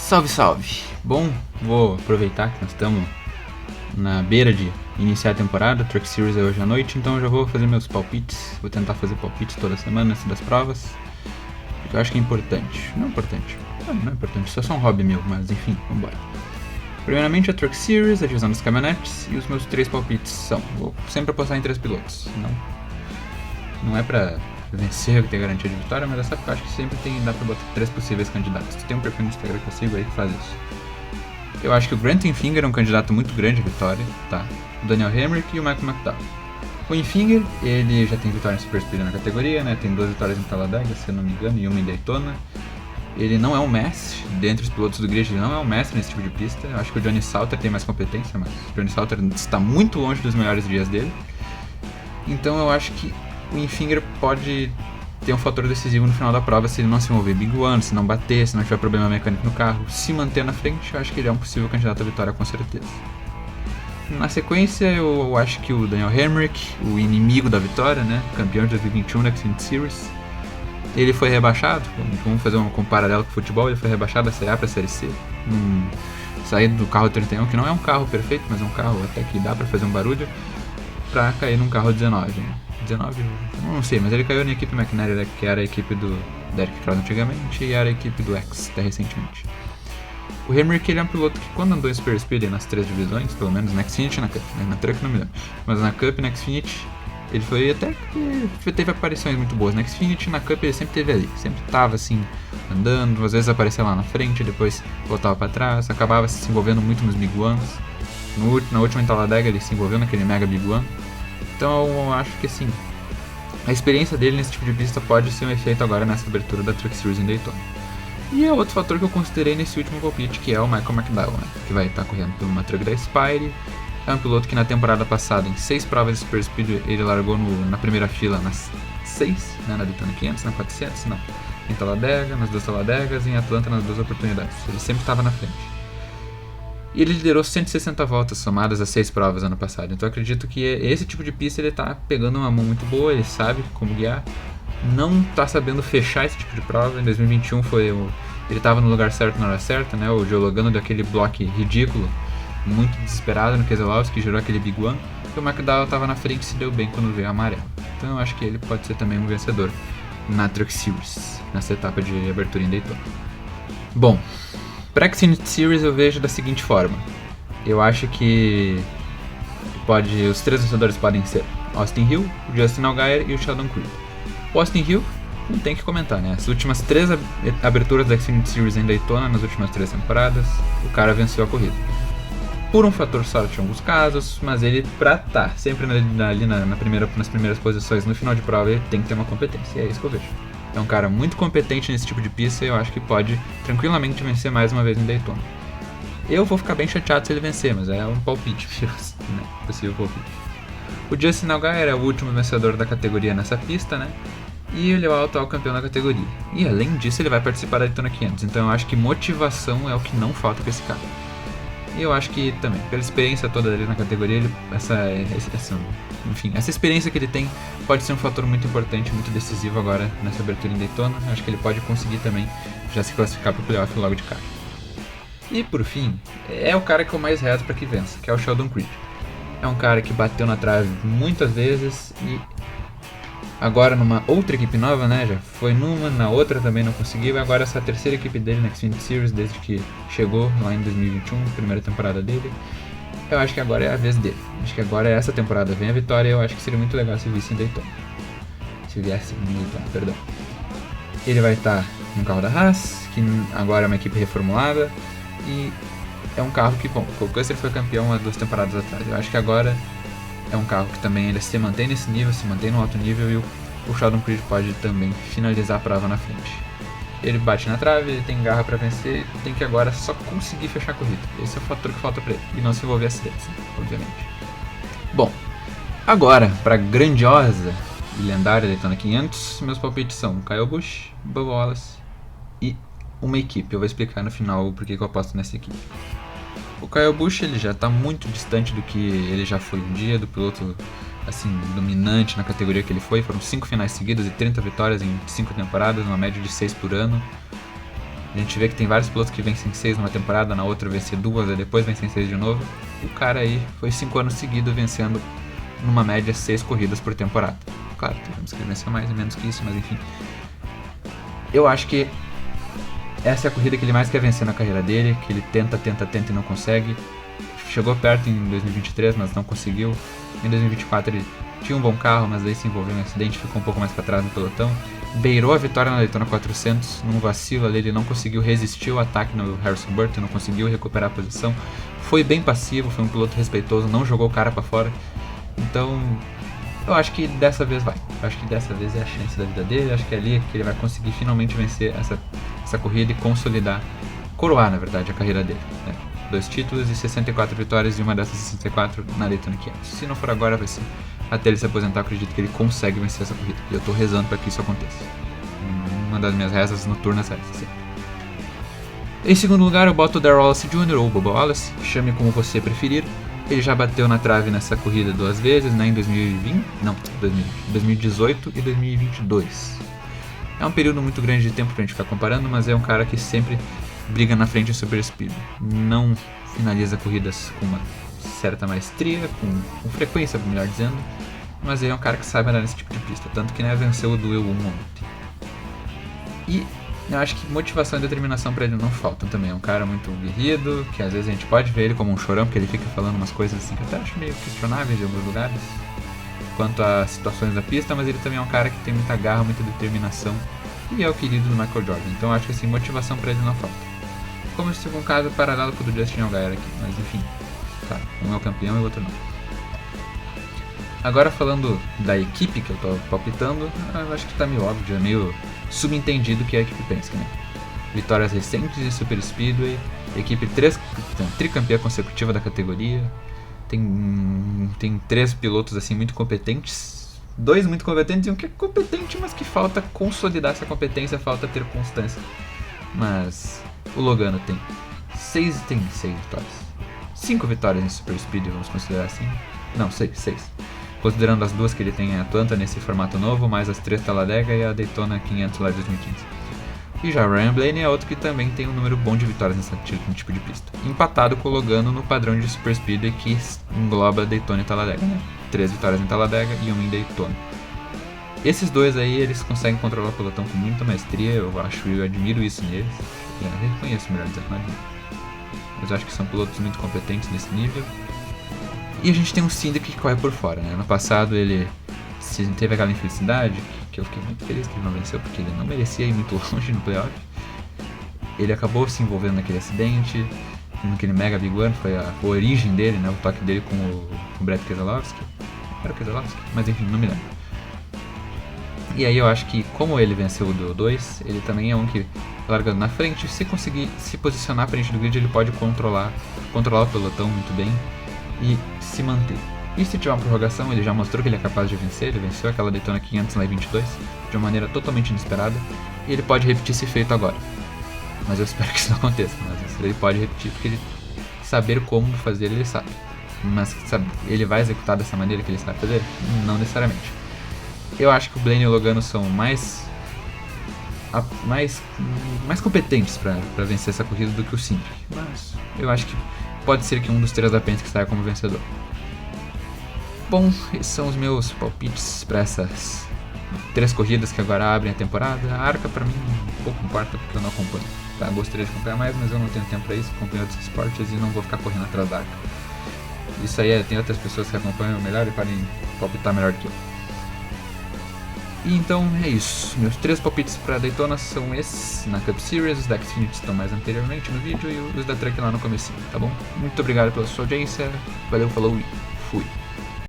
Salve, salve! Bom, vou aproveitar que nós estamos na beira de iniciar a temporada, a Truck Series é hoje à noite, então eu já vou fazer meus palpites, vou tentar fazer palpites toda semana antes das provas, porque eu acho que é importante. Não é importante, isso é só um hobby meu, mas enfim, vambora. Primeiramente a Truck Series, a divisão das caminhonetes, e os meus 3 palpites são, vou sempre apostar em 3 pilotos, não é pra vencer ou ter garantia de vitória, mas essa parte que sempre dá pra botar 3 possíveis candidatos. Tem um perfil no Instagram que eu sigo aí que faz isso. Eu acho que o Grant Enfinger é um candidato muito grande à vitória, tá? O Daniel Hemrick e o Michael McDowell. O Enfinger, ele já tem vitória em Super Speed na categoria, né? Tem 2 vitórias em Talladega, se eu não me engano, e uma em Daytona. Ele não é um mestre, dentre os pilotos do grid, ele não é um mestre nesse tipo de pista. Eu acho que o Johnny Salter tem mais competência, mas o Johnny Salter está muito longe dos melhores dias dele. Então eu acho que o Enfinger pode ter um fator decisivo no final da prova se ele não se mover Big One, se não bater, se não tiver problema mecânico no carro, se manter na frente. Eu acho que ele é um possível candidato à vitória com certeza. Na sequência, eu acho que o Daniel Hemrick, o inimigo da vitória, né, campeão de 2021 da Xfinity Series, ele foi rebaixado. Vamos fazer um paralelo com o futebol. Ele foi rebaixado da Série A para a Série C, saído do carro 31, que não é um carro perfeito, mas é um carro até que dá para fazer um barulho, para cair num carro 19, né? 19, não sei, mas ele caiu na equipe McNary, que era a equipe do Derek Cross antigamente e era a equipe do X até recentemente. O Hemrick, ele é um piloto que quando andou em Super Speed nas 3 divisões, pelo menos na Xfinity e na Cup, né? Na Truck não me lembro, mas na Cup e na Xfinity ele foi até que teve aparições muito boas. Na Xfinity e na Cup ele sempre teve ali, sempre tava assim, andando, às vezes aparecia lá na frente, depois voltava para trás, acabava se envolvendo muito nos Big Ones. Na última em Talladega ele se envolveu naquele Mega Big One. Então eu acho que assim, a experiência dele nesse tipo de pista pode ser um efeito agora nessa abertura da Truck Series em Daytona. E é outro fator que eu considerei nesse último palpite, que é o Michael McDowell, né, que vai estar correndo por uma Truck da Spire. É um piloto que na temporada passada, em 6 provas de Super Speed, ele largou na primeira fila nas 6, né, na Daytona 500, na 400, não, em Talladega, nas 2 Talladegas e em Atlanta nas 2 oportunidades. Ele sempre estava na frente. E ele liderou 160 voltas somadas a 6 provas ano passado. Então eu acredito que esse tipo de pista ele tá pegando uma mão muito boa, ele sabe como guiar. Não tá sabendo fechar esse tipo de prova. Em 2021 ele tava no lugar certo na hora certa, né? O Joe Logano daquele bloco ridículo, muito desesperado no Keselowski, que gerou aquele Big One. E o McDowell tava na frente e se deu bem quando veio amarelo. Então eu acho que ele pode ser também um vencedor na Truck Series, nessa etapa de abertura em Daytona. Bom, para a Xfinity Series eu vejo da seguinte forma. Eu acho que os 3 vencedores podem ser Austin Hill, o Justin Allgaier e o Sheldon Creed. O Austin Hill não tem que comentar, né? As últimas 3 aberturas da Xfinity Series em Daytona, nas últimas 3 temporadas, o cara venceu a corrida. Por um fator sorte em alguns casos, mas ele, pra estar sempre ali nas primeiras posições no final de prova, ele tem que ter uma competência, e é isso que eu vejo. É um cara muito competente nesse tipo de pista e eu acho que pode tranquilamente vencer mais uma vez em Daytona. Eu vou ficar bem chateado se ele vencer, mas é um palpite, né? Possível palpite. O Justin Allgaier é o último vencedor da categoria nessa pista, né? E ele é o atual campeão da categoria. E além disso ele vai participar da Daytona 500, então eu acho que motivação é o que não falta pra esse cara. E eu acho que também, pela experiência toda dele na categoria, essa experiência que ele tem pode ser um fator muito importante, muito decisivo agora nessa abertura em Daytona. Eu acho que ele pode conseguir também já se classificar para o playoff logo de cara. E por fim, é o cara que eu mais rezo para que vença, que é o Sheldon Creed. É um cara que bateu na trave muitas vezes e agora numa outra equipe nova, né? Já foi na outra também não conseguiu. E agora essa terceira equipe dele na Xfinity Series, desde que chegou lá em 2021, primeira temporada dele. Eu acho que agora é a vez dele. Acho que agora essa temporada vem a vitória e eu acho que seria muito legal se viesse em Daytona. Perdão. Ele vai estar no carro da Haas, que agora é uma equipe reformulada. E é um carro que, bom, o Custer foi campeão há 2 temporadas atrás. Eu acho que agora é um carro que também ele se mantém nesse nível, se mantém no alto nível e o Sheldon Creed pode também finalizar a prova na frente. Ele bate na trave, ele tem garra pra vencer, tem que agora só conseguir fechar a corrida. Esse é o fator que falta pra ele, e não se envolver em acidentes, obviamente. Bom, agora, pra grandiosa e lendária Daytona 500, meus palpites são Kyle Busch, Bubba Wallace e uma equipe. Eu vou explicar no final porque eu aposto nessa equipe. O Kyle Busch ele já está muito distante do que ele já foi um dia, do piloto assim, dominante na categoria que ele foi. Foram 5 finais seguidas e 30 vitórias em 5 temporadas, uma média de 6 por ano. A gente vê que tem vários pilotos que vencem 6 numa temporada, na outra vence 2, e depois vencem 6 de novo. O cara aí foi 5 anos seguidos vencendo numa média 6 corridas por temporada. Claro, temos que vencer mais e menos que isso, mas enfim. Eu acho que essa é a corrida que ele mais quer vencer na carreira dele, que ele tenta e não consegue. Chegou perto em 2023, mas não conseguiu. Em 2024 ele tinha um bom carro, mas daí se envolveu em um acidente, ficou um pouco mais para trás no pelotão. Beirou a vitória na Daytona 400, num vacilo ali, ele não conseguiu resistir ao ataque no Harrison Burton, não conseguiu recuperar a posição. Foi bem passivo, foi um piloto respeitoso, não jogou o cara para fora. Então, eu acho que dessa vez vai. Eu acho que dessa vez é a chance da vida dele, eu acho que é ali que ele vai conseguir finalmente vencer essa corrida e consolidar, coroar na verdade a carreira dele, né? 2 títulos e 64 vitórias, e uma dessas 64 na Daytona 500. Se não for agora, vai ser até ele se aposentar. Eu acredito que ele consegue vencer essa corrida, e eu tô rezando para que isso aconteça. Uma das minhas rezas noturnas é essa. Em segundo lugar, eu boto o Darrell Wallace Jr., ou Bubba Wallace, chame como você preferir. Ele já bateu na trave nessa corrida 2 vezes, né, em 2018 e 2022. É um período muito grande de tempo pra gente ficar comparando, mas é um cara que sempre briga na frente em super speed. Não finaliza corridas com uma certa maestria, com frequência, melhor dizendo, mas ele é um cara que sabe andar nesse tipo de pista, tanto que, né, venceu o Duel 1 ontem. E eu acho que motivação e determinação pra ele não faltam também. É um cara muito guerrido, que às vezes a gente pode ver ele como um chorão, porque ele fica falando umas coisas assim que eu até acho meio questionáveis em alguns lugares, quanto a situações da pista, mas ele também é um cara que tem muita garra, muita determinação, e é o querido do Michael Jordan. Então eu acho que assim, motivação pra ele não falta. Como se fosse um caso paralelo com o do Justin Allgaier aqui, mas enfim, tá, um é o campeão e o outro não. Agora falando da equipe que eu tô palpitando, eu acho que tá meio óbvio, é meio subentendido que é a equipe Penske, né? Vitórias recentes de Super Speedway, equipe tricampeã consecutiva da categoria, tem 3 pilotos assim muito competentes, 2 muito competentes e um que é competente, mas que falta consolidar essa competência, falta ter constância. Mas o Logano tem 6 vitórias, 5 vitórias em Super Speedway, vamos considerar assim, não, 6. Considerando as 2 que ele tem em Atlanta nesse formato novo, mais as 3 Talladega e a Daytona 500 lá de 2015. E já Ryan Blaney é outro que também tem um número bom de vitórias nesse tipo de pista, empatado com o Logano no padrão de Super Speedway que engloba Daytona e Talladega, né? 3 vitórias em Talladega e 1 em Daytona. Esses 2 aí, eles conseguem controlar o pelotão com muita maestria, eu admiro isso neles, eu reconheço, melhor dizendo, não admiro. Mas eu acho que são pilotos muito competentes nesse nível. E a gente tem um Cindric que corre por fora, né? No passado ele teve aquela infelicidade, que eu fiquei muito feliz que ele não venceu, porque ele não merecia ir muito longe no playoff. Ele acabou se envolvendo naquele acidente, naquele Mega Big One, foi a origem dele, né? O toque dele com o Brett Keselowski. Era o Keselowski? Mas enfim, não me lembro. E aí eu acho que, como ele venceu o Duel 2, ele também é um que, largando na frente, se conseguir se posicionar à frente do grid, ele pode controlar o pelotão muito bem e se manter. E se tiver uma prorrogação, ele já mostrou que ele é capaz de vencer, ele venceu aquela Daytona 500 lá em 22 de uma maneira totalmente inesperada, e ele pode repetir esse feito agora. Mas eu espero que isso não aconteça, mas ele pode repetir porque ele saber como fazer, ele sabe. Mas sabe, ele vai executar dessa maneira que ele sabe fazer? Não necessariamente. Eu acho que o Blaney e o Logano são mais competentes para vencer essa corrida do que o Cindric, mas eu acho que pode ser que um dos 3 da Penske saia como vencedor. Bom, esses são os meus palpites para essas 3 corridas que agora abrem a temporada. A Arca para mim pouco importa porque eu não acompanho. Tá, gostaria de acompanhar mais, mas eu não tenho tempo para isso, acompanho outros esportes e não vou ficar correndo atrás da Arca. Isso aí tem outras pessoas que acompanham melhor e podem palpitar melhor do que eu. E então é isso, meus 3 palpites para Daytona são esses na Cup Series, os da Xfinity estão mais anteriormente no vídeo e os da Truck lá no comecinho, tá bom? Muito obrigado pela sua audiência, valeu, falou e fui!